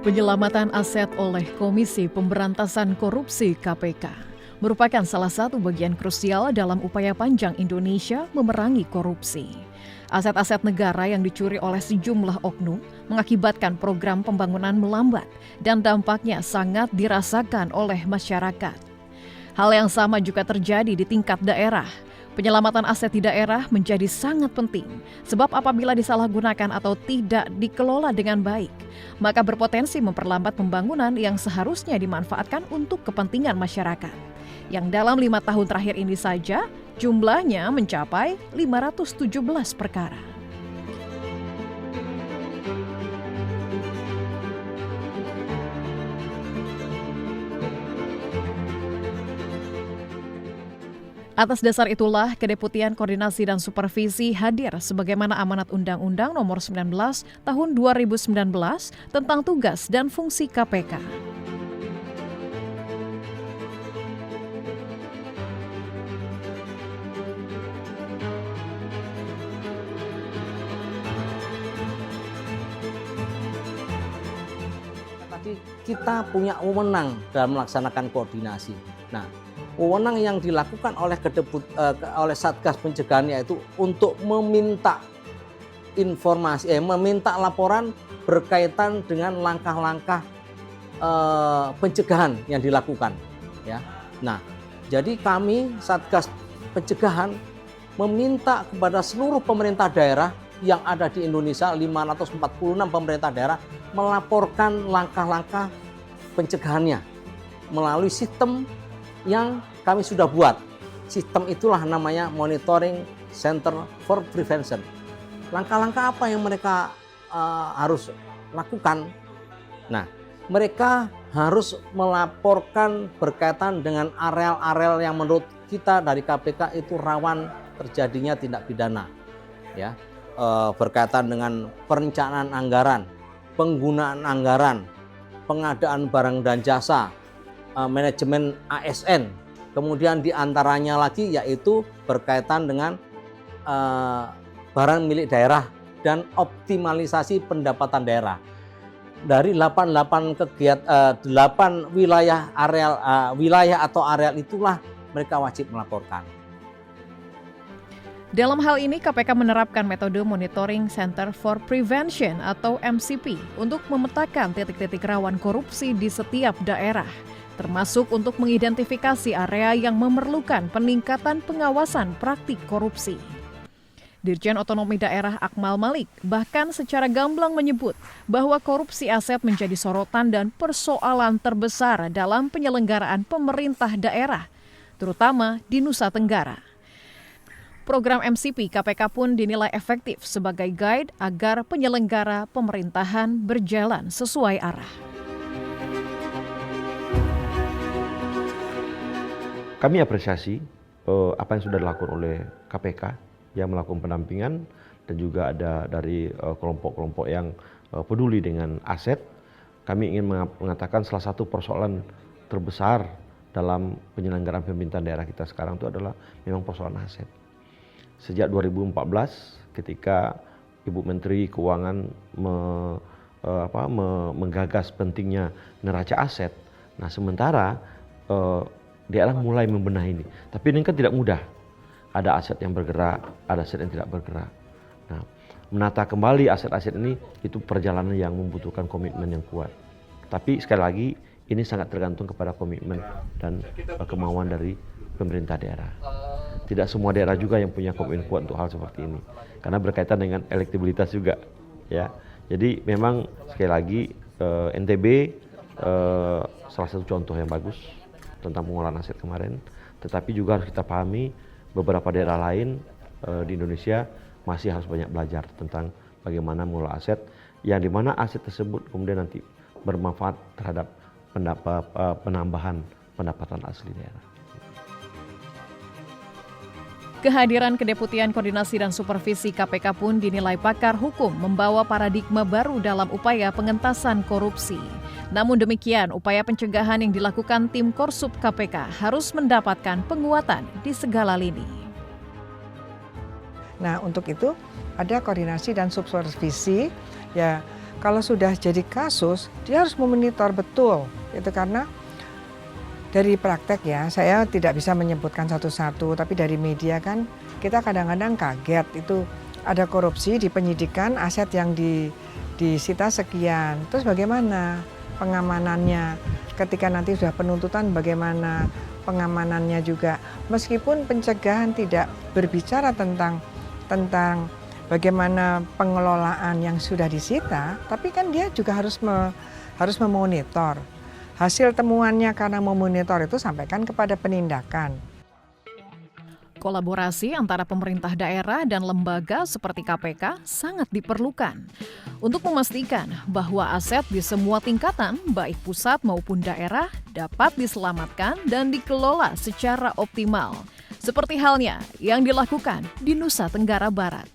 Penyelamatan aset oleh Komisi Pemberantasan Korupsi (KPK) merupakan salah satu bagian krusial dalam upaya panjang Indonesia memerangi korupsi. Aset-aset negara yang dicuri oleh sejumlah oknum mengakibatkan program pembangunan melambat dan dampaknya sangat dirasakan oleh masyarakat. Hal yang sama juga terjadi di tingkat daerah. Penyelamatan aset di daerah menjadi sangat penting, sebab apabila disalahgunakan atau tidak dikelola dengan baik, maka berpotensi memperlambat pembangunan yang seharusnya dimanfaatkan untuk kepentingan masyarakat. Yang dalam 5 tahun terakhir ini saja, jumlahnya mencapai 517 perkara. Atas dasar itulah, Kedeputian Koordinasi dan Supervisi hadir sebagaimana amanat Undang-Undang Nomor 19 Tahun 2019 tentang tugas dan fungsi KPK. Tadi kita punya wewenang dalam melaksanakan koordinasi. Nah, wewenang yang dilakukan oleh Satgas Pencegahan yaitu untuk meminta informasi, meminta laporan berkaitan dengan langkah-langkah pencegahan yang dilakukan. Ya, nah, jadi kami Satgas Pencegahan meminta kepada seluruh pemerintah daerah yang ada di Indonesia, 546 pemerintah daerah, melaporkan langkah-langkah pencegahannya melalui sistem yang kami sudah buat. Sistem itulah namanya Monitoring Center for Prevention. Langkah-langkah apa yang mereka harus lakukan? Nah, mereka harus melaporkan berkaitan dengan areal-areal yang menurut kita dari KPK itu rawan terjadinya tindak pidana. Ya, berkaitan dengan perencanaan anggaran, penggunaan anggaran, pengadaan barang dan jasa, manajemen ASN, kemudian diantaranya lagi yaitu berkaitan dengan barang milik daerah dan optimalisasi pendapatan daerah. Dari 8 wilayah atau areal itulah mereka wajib melaporkan. Dalam hal ini, KPK menerapkan metode Monitoring Center for Prevention atau MCP untuk memetakan titik-titik rawan korupsi di setiap daerah, termasuk untuk mengidentifikasi area yang memerlukan peningkatan pengawasan praktik korupsi. Dirjen Otonomi Daerah Akmal Malik bahkan secara gamblang menyebut bahwa korupsi aset menjadi sorotan dan persoalan terbesar dalam penyelenggaraan pemerintah daerah, terutama di Nusa Tenggara. Program MCP KPK pun dinilai efektif sebagai guide agar penyelenggara pemerintahan berjalan sesuai arah. Kami apresiasi apa yang sudah dilakukan oleh KPK yang melakukan pendampingan dan juga ada dari kelompok-kelompok yang peduli dengan aset. Kami ingin mengatakan salah satu persoalan terbesar dalam penyelenggaraan pemerintahan daerah kita sekarang itu adalah memang persoalan aset. Sejak 2014 ketika Ibu Menteri Keuangan menggagas pentingnya neraca aset. Nah, sementara daerah mulai membenahi ini. Tapi ini kan tidak mudah. Ada aset yang bergerak, ada aset yang tidak bergerak. Nah, menata kembali aset-aset ini itu perjalanan yang membutuhkan komitmen yang kuat. Tapi sekali lagi ini sangat tergantung kepada komitmen dan kemauan dari pemerintah daerah. Tidak semua daerah juga yang punya komitmen kuat untuk hal seperti ini. Karena berkaitan dengan elektabilitas juga. Ya. Jadi memang sekali lagi NTB salah satu contoh yang bagus tentang pengolahan aset kemarin, tetapi juga harus kita pahami beberapa daerah lain di Indonesia masih harus banyak belajar tentang bagaimana mengelola aset, yang dimana aset tersebut kemudian nanti bermanfaat terhadap penambahan pendapatan asli daerah. Kehadiran Kedeputian Koordinasi dan Supervisi KPK pun dinilai pakar hukum membawa paradigma baru dalam upaya pengentasan korupsi. Namun demikian, upaya pencegahan yang dilakukan tim Korsup KPK harus mendapatkan penguatan di segala lini. Nah, untuk itu ada koordinasi dan supervisi ya kalau sudah jadi kasus, dia harus memonitor betul. Itu karena dari praktek ya, saya tidak bisa menyebutkan satu-satu, tapi dari media kan kita kadang-kadang kaget itu ada korupsi di penyidikan, aset yang disita sekian. Terus bagaimana pengamanannya? Ketika nanti sudah penuntutan bagaimana pengamanannya juga. Meskipun pencegahan tidak berbicara tentang bagaimana pengelolaan yang sudah disita, tapi kan dia juga harus memonitor. Hasil temuannya karena memonitor itu sampaikan kepada penindakan. Kolaborasi antara pemerintah daerah dan lembaga seperti KPK sangat diperlukan untuk memastikan bahwa aset di semua tingkatan, baik pusat maupun daerah, dapat diselamatkan dan dikelola secara optimal. Seperti halnya yang dilakukan di Nusa Tenggara Barat.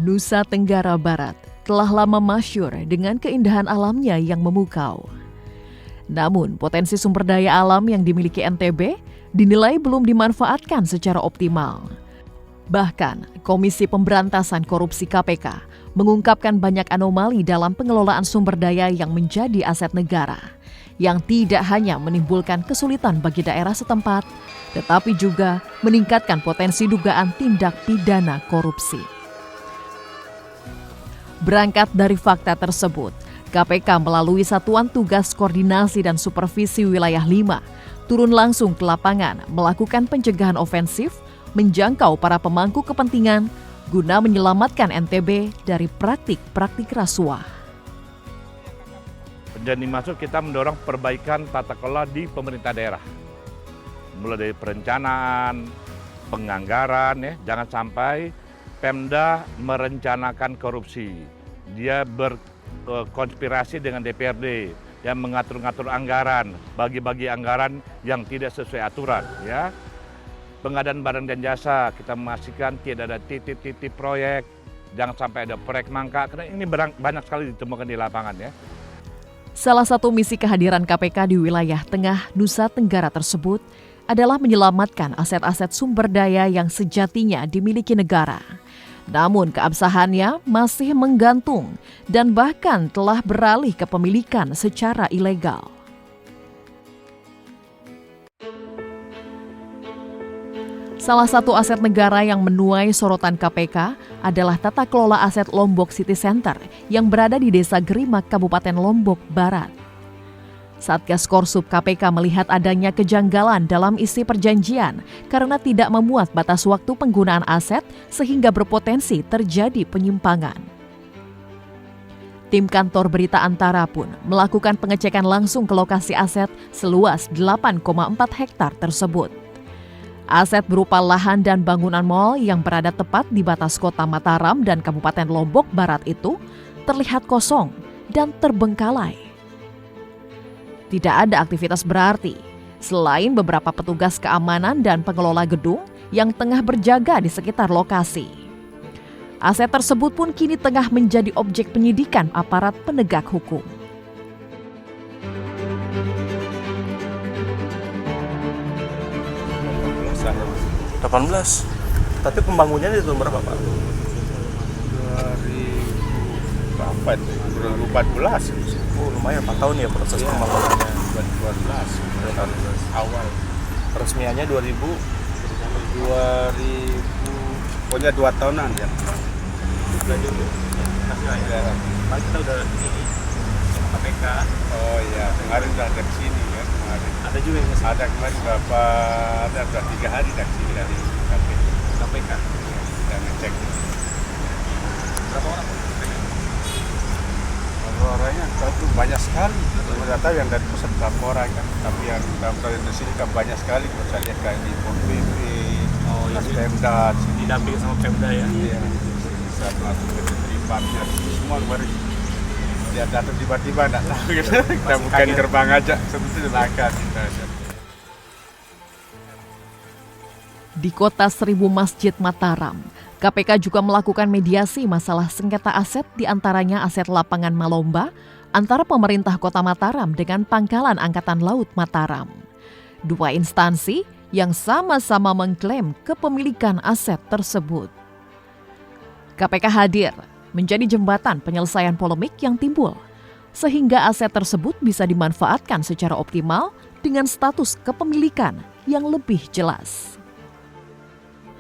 Nusa Tenggara Barat telah lama masyhur dengan keindahan alamnya yang memukau. Namun, potensi sumber daya alam yang dimiliki NTB dinilai belum dimanfaatkan secara optimal. Bahkan, Komisi Pemberantasan Korupsi KPK mengungkapkan banyak anomali dalam pengelolaan sumber daya yang menjadi aset negara, yang tidak hanya menimbulkan kesulitan bagi daerah setempat, tetapi juga meningkatkan potensi dugaan tindak pidana korupsi. Berangkat dari fakta tersebut, KPK melalui Satuan Tugas Koordinasi dan Supervisi Wilayah 5 turun langsung ke lapangan melakukan pencegahan ofensif, menjangkau para pemangku kepentingan guna menyelamatkan NTB dari praktik-praktik rasuah. Dan dimaksud kita mendorong perbaikan tata kelola di pemerintah daerah. Mulai dari perencanaan, penganggaran, ya, jangan sampai Pemda merencanakan korupsi. Dia berkonspirasi dengan DPRD yang mengatur-ngatur anggaran, bagi-bagi anggaran yang tidak sesuai aturan. Ya. Pengadaan barang dan jasa, kita memastikan tidak ada titik-titik proyek, jangan sampai ada proyek mangkrak, karena ini banyak sekali ditemukan di lapangan. Ya. Salah satu misi kehadiran KPK di wilayah tengah Nusa Tenggara tersebut adalah menyelamatkan aset-aset sumber daya yang sejatinya dimiliki negara. Namun keabsahannya masih menggantung dan bahkan telah beralih ke pemilikan secara ilegal. Salah satu aset negara yang menuai sorotan KPK adalah tata kelola aset Lombok City Center yang berada di Desa Gerimak, Kabupaten Lombok Barat. Satgas Korsub KPK melihat adanya kejanggalan dalam isi perjanjian karena tidak memuat batas waktu penggunaan aset sehingga berpotensi terjadi penyimpangan. Tim kantor Berita Antara pun melakukan pengecekan langsung ke lokasi aset seluas 8,4 hektar tersebut. Aset berupa lahan dan bangunan mal yang berada tepat di batas kota Mataram dan Kabupaten Lombok Barat itu terlihat kosong dan terbengkalai. Tidak ada aktivitas berarti, selain beberapa petugas keamanan dan pengelola gedung yang tengah berjaga di sekitar lokasi. Aset tersebut pun kini tengah menjadi objek penyidikan aparat penegak hukum. Tapi pembangunannya itu berapa, Pak? 2014. Oh, lumayan 4 tahun ya proses pembangunannya. 2012 awal. Peresmiannya 2000 pokoknya 2 tahunan ya. Pak, kita udah di KPK. Oh iya, kemarin udah dari sini ya kemarin. Ada juga yang Ada kemarin ada 3 hari dari sini dari KPK. dan ngecek. Berapa orang? Kalau orangnya itu banyak sekali. Saya tahu yang dari pusat berapa orang kan, tapi yang dari sini kan banyak sekali. Saya lihat kayak di PP, Pemda, Didampingi sama Pemda ya. iya, bisa masuk ke Tripartnya semua kemarin. dia datang tiba-tiba nggak tahu gitu. Kita bukain gerbang aja, seperti silakan. Di kota Seribu Masjid Mataram, KPK juga melakukan mediasi masalah sengketa aset, diantaranya aset lapangan Malomba antara pemerintah kota Mataram dengan Pangkalan Angkatan Laut Mataram. Dua instansi yang sama-sama mengklaim kepemilikan aset tersebut. KPK hadir menjadi jembatan penyelesaian polemik yang timbul, sehingga aset tersebut bisa dimanfaatkan secara optimal dengan status kepemilikan yang lebih jelas.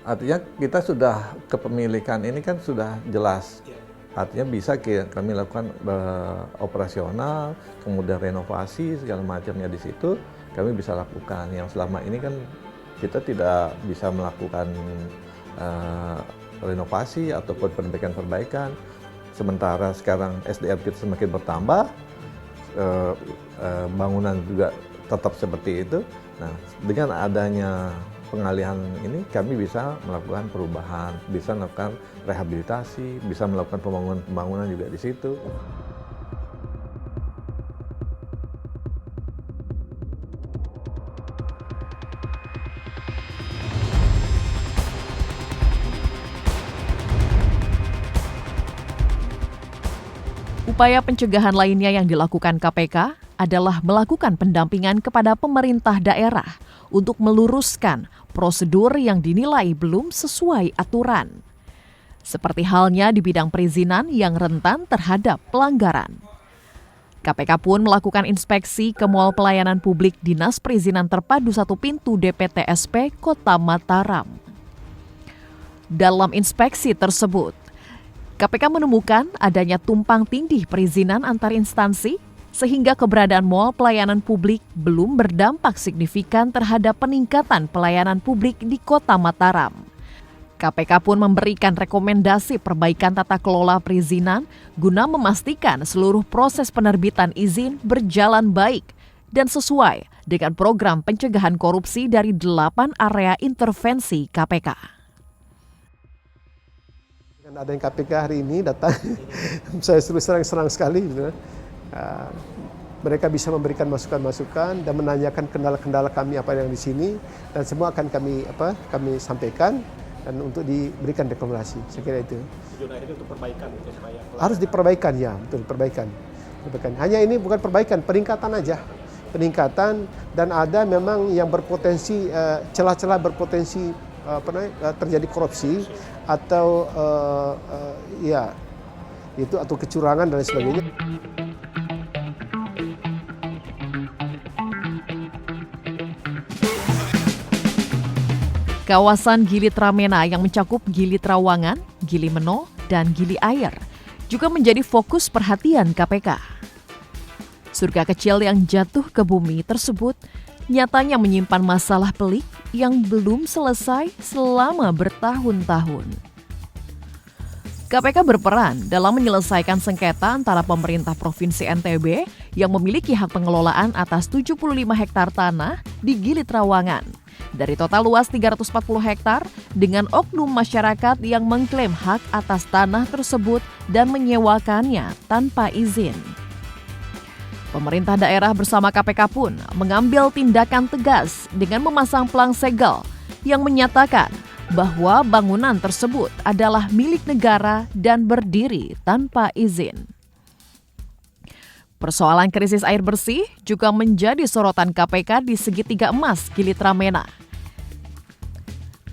Artinya kita sudah kepemilikan ini kan sudah jelas. Artinya bisa kami lakukan operasional, kemudian renovasi segala macamnya di situ kami bisa lakukan. Yang selama ini kan kita tidak bisa melakukan renovasi ataupun perbaikan-perbaikan. Sementara sekarang SDM kita semakin bertambah, bangunan juga tetap seperti itu. Nah, dengan adanya pengalihan ini kami bisa melakukan perubahan, bisa melakukan rehabilitasi, bisa melakukan pembangunan juga di situ. Upaya pencegahan lainnya yang dilakukan KPK adalah melakukan pendampingan kepada pemerintah daerah untuk meluruskan prosedur yang dinilai belum sesuai aturan. Seperti halnya di bidang perizinan yang rentan terhadap pelanggaran. KPK pun melakukan inspeksi ke Mall Pelayanan Publik Dinas Perizinan Terpadu 1 Pintu DPTSP Kota Mataram. Dalam inspeksi tersebut, KPK menemukan adanya tumpang tindih perizinan antar instansi sehingga keberadaan Mall Pelayanan Publik belum berdampak signifikan terhadap peningkatan pelayanan publik di Kota Mataram. KPK pun memberikan rekomendasi perbaikan tata kelola perizinan guna memastikan seluruh proses penerbitan izin berjalan baik dan sesuai dengan program pencegahan korupsi dari 8 area intervensi KPK. Dengan adanya KPK hari ini datang, saya terus senang sekali. Gitu. Mereka bisa memberikan masukan-masukan dan menanyakan kendala-kendala kami apa yang di sini, dan semua akan kami sampaikan dan untuk diberikan rekomendasi. Saya kira itu. Tujuan akhirnya untuk perbaikan itu supaya harus diperbaikan, ya betul, perbaikan. Hanya ini bukan perbaikan, peningkatan aja. Peningkatan, dan ada memang yang berpotensi celah-celah berpotensi terjadi korupsi atau itu atau kecurangan dan sebagainya. Kawasan Gili Tramena yang mencakup Gili Trawangan, Gili Meno, dan Gili Air juga menjadi fokus perhatian KPK. Surga kecil yang jatuh ke bumi tersebut nyatanya menyimpan masalah pelik yang belum selesai selama bertahun-tahun. KPK berperan dalam menyelesaikan sengketa antara pemerintah Provinsi NTB yang memiliki hak pengelolaan atas 75 hektar tanah di Gili Trawangan dari total luas 340 hektar dengan oknum masyarakat yang mengklaim hak atas tanah tersebut dan menyewakannya tanpa izin. Pemerintah daerah bersama KPK pun mengambil tindakan tegas dengan memasang pelang segel yang menyatakan bahwa bangunan tersebut adalah milik negara dan berdiri tanpa izin. Persoalan krisis air bersih juga menjadi sorotan KPK di segitiga emas Gili Tramena.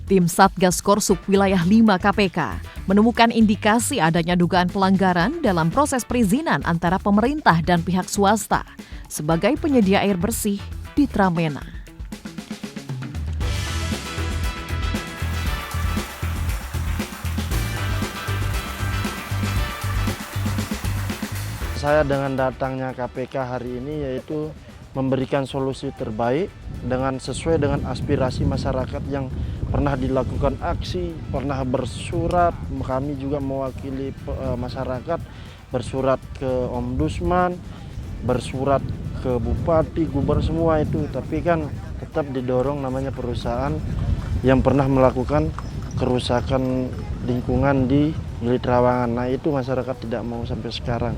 Tim Satgas Korsup Wilayah 5 KPK menemukan indikasi adanya dugaan pelanggaran dalam proses perizinan antara pemerintah dan pihak swasta sebagai penyedia air bersih di Tramena. Saya dengan datangnya KPK hari ini yaitu memberikan solusi terbaik dengan sesuai dengan aspirasi masyarakat yang pernah dilakukan aksi, pernah bersurat, kami juga mewakili masyarakat, bersurat ke Ombudsman, bersurat ke Bupati, Gubernur semua itu, tapi kan tetap didorong namanya perusahaan yang pernah melakukan kerusakan lingkungan di Gili Trawangan. Nah itu masyarakat tidak mau sampai sekarang.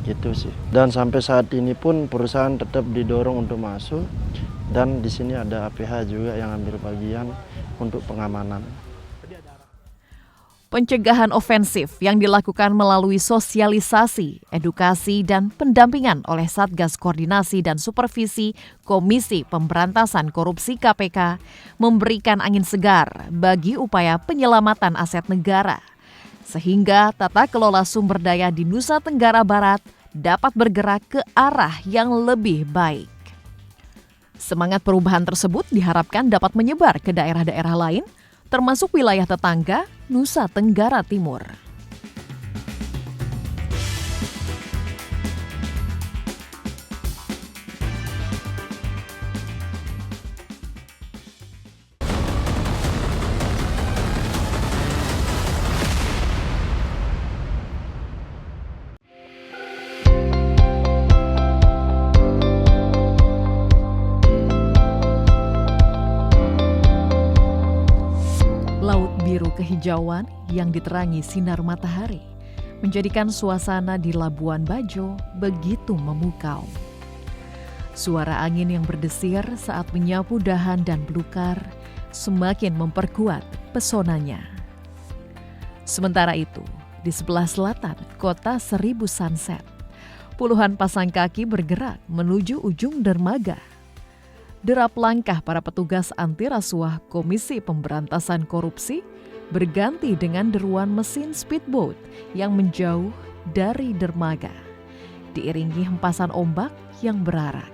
Gitu sih. Dan sampai saat ini pun perusahaan tetap didorong untuk masuk, dan di sini ada APH juga yang ambil bagian untuk pengamanan. Pencegahan ofensif yang dilakukan melalui sosialisasi, edukasi, dan pendampingan oleh Satgas Koordinasi dan Supervisi Komisi Pemberantasan Korupsi KPK memberikan angin segar bagi upaya penyelamatan aset negara, sehingga tata kelola sumber daya di Nusa Tenggara Barat dapat bergerak ke arah yang lebih baik. Semangat perubahan tersebut diharapkan dapat menyebar ke daerah-daerah lain, termasuk wilayah tetangga Nusa Tenggara Timur. Laut biru kehijauan yang diterangi sinar matahari menjadikan suasana di Labuan Bajo begitu memukau. Suara angin yang berdesir saat menyapu dahan dan belukar semakin memperkuat pesonanya. Sementara itu, di sebelah selatan kota Seribu Sunset, puluhan pasang kaki bergerak menuju ujung dermaga. Derap langkah para petugas anti rasuah Komisi Pemberantasan Korupsi berganti dengan deruan mesin speedboat yang menjauh dari dermaga, diiringi hempasan ombak yang berarak.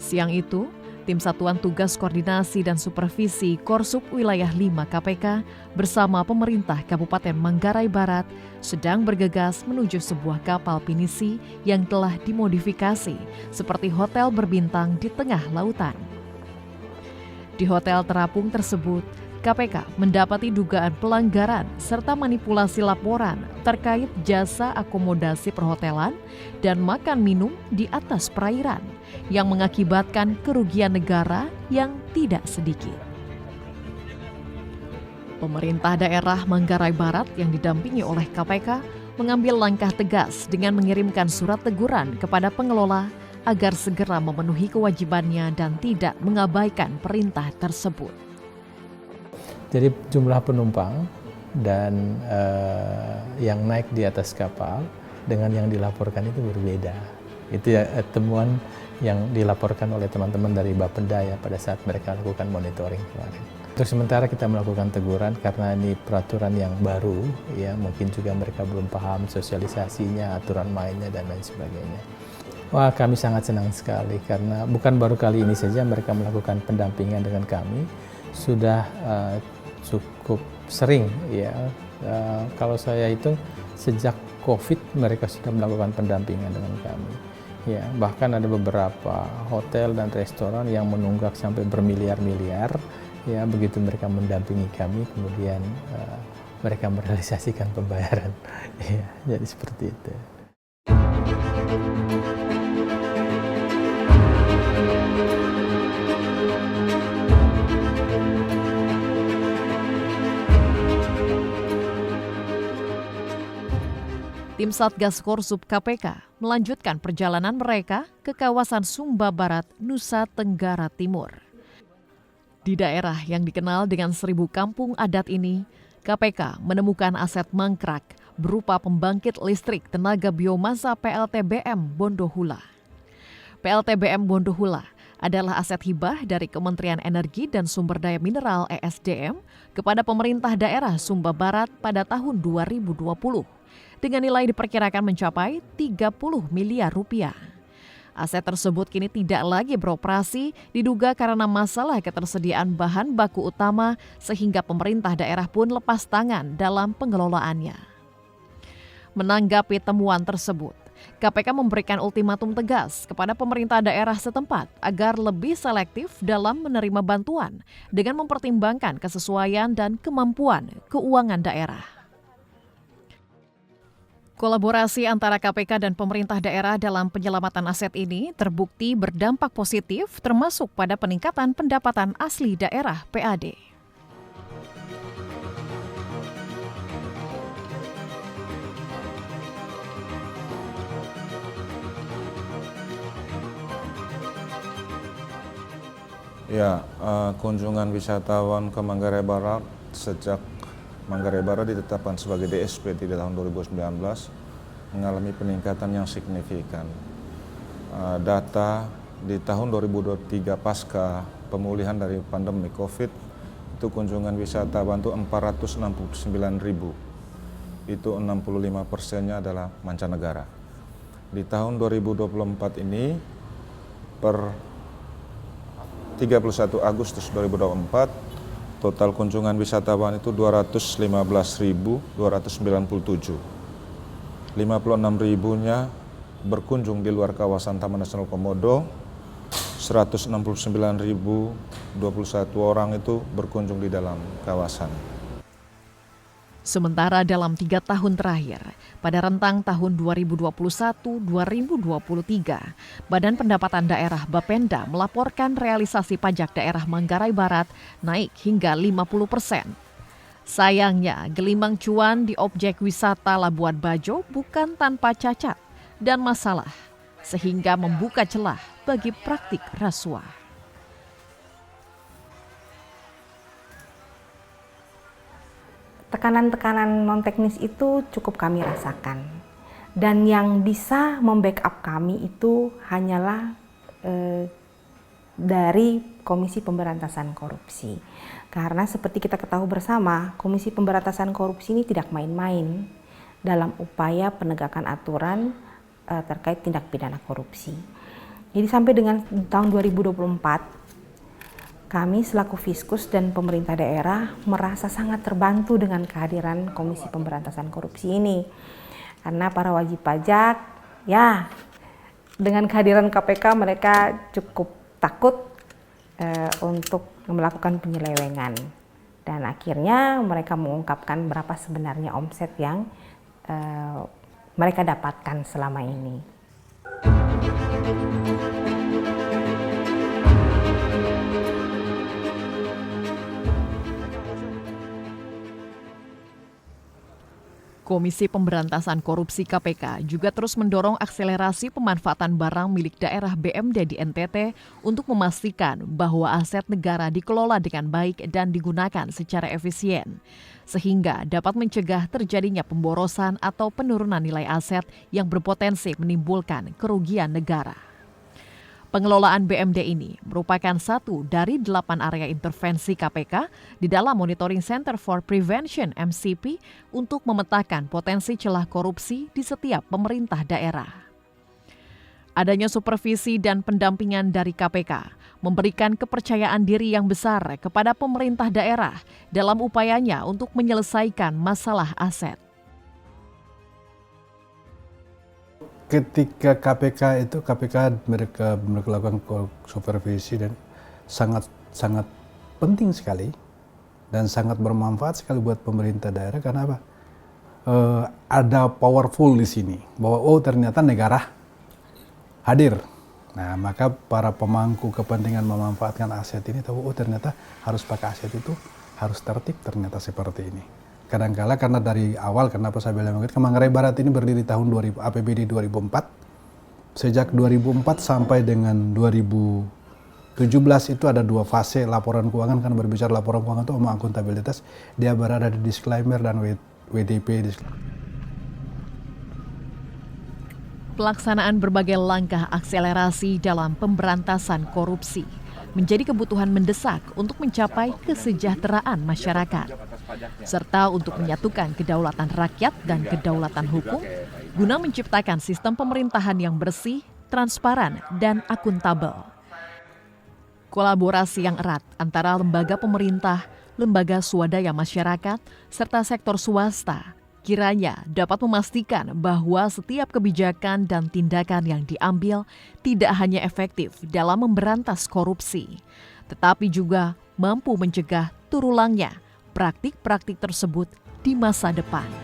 Siang itu, tim Satuan Tugas Koordinasi dan Supervisi Korsup Wilayah 5 KPK bersama pemerintah Kabupaten Manggarai Barat sedang bergegas menuju sebuah kapal pinisi yang telah dimodifikasi seperti hotel berbintang di tengah lautan. Di hotel terapung tersebut, KPK mendapati dugaan pelanggaran serta manipulasi laporan terkait jasa akomodasi perhotelan dan makan minum di atas perairan yang mengakibatkan kerugian negara yang tidak sedikit. Pemerintah daerah Manggarai Barat yang didampingi oleh KPK mengambil langkah tegas dengan mengirimkan surat teguran kepada pengelola agar segera memenuhi kewajibannya dan tidak mengabaikan perintah tersebut. Jadi jumlah penumpang dan yang naik di atas kapal dengan yang dilaporkan itu berbeda. Itu ya temuan yang dilaporkan oleh teman-teman dari Bapenda ya pada saat mereka lakukan monitoring kemarin. Untuk sementara kita melakukan teguran karena ini peraturan yang baru, ya mungkin juga mereka belum paham sosialisasinya, aturan mainnya dan lain sebagainya. Wah, kami sangat senang sekali karena bukan baru kali ini saja mereka melakukan pendampingan dengan kami, sudah cukup sering ya. Kalau saya hitung sejak COVID mereka sudah melakukan pendampingan dengan kami. Ya, bahkan ada beberapa hotel dan restoran yang menunggak sampai bermiliar-miliar. Ya, begitu mereka mendampingi kami, kemudian mereka merealisasikan pembayaran. Ya, jadi seperti itu. Tim Satgas Korsup KPK melanjutkan perjalanan mereka ke kawasan Sumba Barat, Nusa Tenggara Timur. Di daerah yang dikenal dengan 1000 kampung adat ini, KPK menemukan aset mangkrak berupa pembangkit listrik tenaga biomasa PLTBM Bondohula. PLTBM Bondohula adalah aset hibah dari Kementerian Energi dan Sumber Daya Mineral ESDM kepada pemerintah daerah Sumba Barat pada tahun 2020 dengan nilai diperkirakan mencapai 30 miliar rupiah. Aset tersebut kini tidak lagi beroperasi, diduga karena masalah ketersediaan bahan baku utama sehingga pemerintah daerah pun lepas tangan dalam pengelolaannya. Menanggapi temuan tersebut, KPK memberikan ultimatum tegas kepada pemerintah daerah setempat agar lebih selektif dalam menerima bantuan dengan mempertimbangkan kesesuaian dan kemampuan keuangan daerah. Kolaborasi antara KPK dan pemerintah daerah dalam penyelamatan aset ini terbukti berdampak positif termasuk pada peningkatan pendapatan asli daerah PAD. . Ya, kunjungan wisatawan ke Manggarai Barat sejak Manggarai Barat ditetapkan sebagai DSP di tahun 2019 mengalami peningkatan yang signifikan. Data di tahun 2023 pasca pemulihan dari pandemi COVID, itu kunjungan wisatawan itu 469.000. Itu 65%-nya adalah mancanegara. Di tahun 2024 ini per 31 Agustus 2024 total kunjungan wisatawan itu 215.297. 56.000-nya berkunjung di luar kawasan Taman Nasional Komodo, 169.021 orang itu berkunjung di dalam kawasan. Sementara dalam 3 tahun terakhir, pada rentang tahun 2021-2023, Badan Pendapatan Daerah Bapenda melaporkan realisasi pajak daerah Manggarai Barat naik hingga 50%. Sayangnya, gelimang cuan di objek wisata Labuan Bajo bukan tanpa cacat dan masalah, sehingga membuka celah bagi praktik rasuah. Tekanan-tekanan non-teknis itu cukup kami rasakan. Dan yang bisa membackup kami itu hanyalah dari Komisi Pemberantasan Korupsi. Karena seperti kita ketahui bersama, Komisi Pemberantasan Korupsi ini tidak main-main dalam upaya penegakan aturan terkait tindak pidana korupsi. Jadi sampai dengan tahun 2024, kami selaku Fiskus dan pemerintah daerah merasa sangat terbantu dengan kehadiran Komisi Pemberantasan Korupsi ini. Karena para wajib pajak, ya dengan kehadiran KPK mereka cukup takut untuk melakukan penyelewengan. Dan akhirnya mereka mengungkapkan berapa sebenarnya omset yang mereka dapatkan selama ini. Komisi Pemberantasan Korupsi KPK juga terus mendorong akselerasi pemanfaatan barang milik daerah BMD di NTT untuk memastikan bahwa aset negara dikelola dengan baik dan digunakan secara efisien, sehingga dapat mencegah terjadinya pemborosan atau penurunan nilai aset yang berpotensi menimbulkan kerugian negara. Pengelolaan BMD ini merupakan satu dari 8 area intervensi KPK di dalam Monitoring Center for Prevention MCP untuk memetakan potensi celah korupsi di setiap pemerintah daerah. Adanya supervisi dan pendampingan dari KPK memberikan kepercayaan diri yang besar kepada pemerintah daerah dalam upayanya untuk menyelesaikan masalah aset. Ketika KPK mereka melakukan supervisi dan sangat penting sekali dan sangat bermanfaat sekali buat pemerintah daerah. Karena apa? Ada powerful di sini bahwa ternyata negara hadir. Nah, maka para pemangku kepentingan memanfaatkan aset ini tahu ternyata harus pakai aset itu harus tertib, ternyata seperti ini. Kadang-kala karena dari awal, kenapa saya bilang begitu, Manggarai Barat ini berdiri tahun 2000, APBD 2004. Sejak 2004 sampai dengan 2017 itu ada 2 fase laporan keuangan. Kan berbicara laporan keuangan itu sama akuntabilitas, dia berada di disclaimer dan WDP. Pelaksanaan berbagai langkah akselerasi dalam pemberantasan korupsi menjadi kebutuhan mendesak untuk mencapai kesejahteraan masyarakat, serta untuk menyatukan kedaulatan rakyat dan kedaulatan hukum guna menciptakan sistem pemerintahan yang bersih, transparan, dan akuntabel. Kolaborasi yang erat antara lembaga pemerintah, lembaga swadaya masyarakat, serta sektor swasta kiranya dapat memastikan bahwa setiap kebijakan dan tindakan yang diambil tidak hanya efektif dalam memberantas korupsi, tetapi juga mampu mencegah terulangnya praktik-praktik tersebut di masa depan.